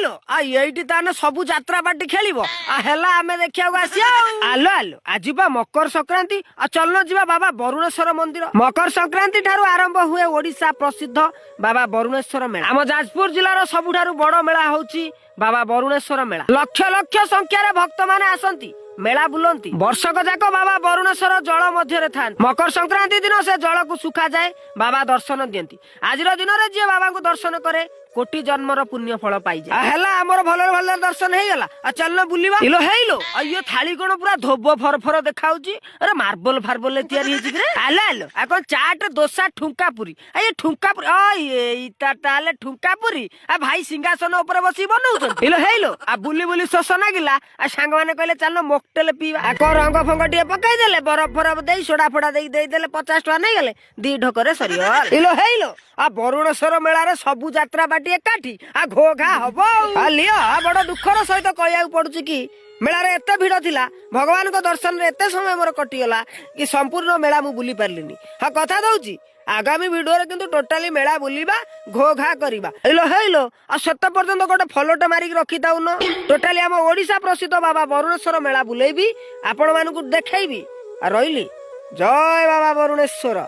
ହେଇलो आ eighty ताने सबु यात्रा पार्टी खेलिबो आ हेला आमे देखिया आसिया आलो आलो आज बा मकर संक्रांति आ चलनो जिबा बाबा वरुणेश्वर मंदिर। मकर संक्रांति ठारू आरंभ हुए ओडिशा प्रसिद्ध बाबा वरुणेश्वर मेला। आम जाजपुर जिलार सबुठारू बड़ मेला होउची बाबा वरुणेश्वर मेला। लक्ष लक्ष संख्यार भक्त माने आसंती मेला बुलंती। वर्षक जाक बाबा वरुणेश्वर जल मध्य था। मकर संक्रांति दिन से जल को सुखा जाए बाबा दर्शन दियंती। आज दिन में जी बाबा को दर्शन करे कोटी जन्मर पुण्य फल पाई जाए। आमर भल भल दर्शन हो गला आ चलना बुलिबा। इलो हेलो ये थाली कोन पूरा धोब फरफर देखाउची। अरे मार्बल फार्बल तयारी हेची रे। आलो आलो आ कोन चाट डोसा ठुंका पुरी आ ये ठुंका पुरी एइता ताले ठुंका पुरी आ भाई सिंहासन ऊपर बसी बनौछन। इलो हेलो आ बुली बुली शोष नागिला आ सांग माने कहले चलना मोकटेल पीवा आ को रंग फंग टिए पकाई देले बरफ फरफ देई सोडा फोडा देई देले 50 टका नै गेले दी ढकरे सरियल। इलो हेलो आ वरुणेश्वर मेला रे सबु यात्रा बाटी एकाठी आ घो घा हबो आ लियो आ बड़ दुखर सहित कहया पड़ुची कि मेला रे एते भीड़ थिला भगवान को दर्शन रे एते समय मोर कटि गला कि संपूर्ण मेला मु बुली पारलिनी। हा कथा दउची आगामी वीडियो रे किंतु टोटाली मेला बुलिबा घो घा करिबा। हेलो हेलो आ सत पर्यंत गोटे फलोटे मारिक रखी ताउ न टोटाली हम ओडिशा प्रसिद्ध बाबा वरुणेश्वर मेला बुलेबी आपण मानकु देखेबी आ रहिली। जय बाबा वरुणेश्वर।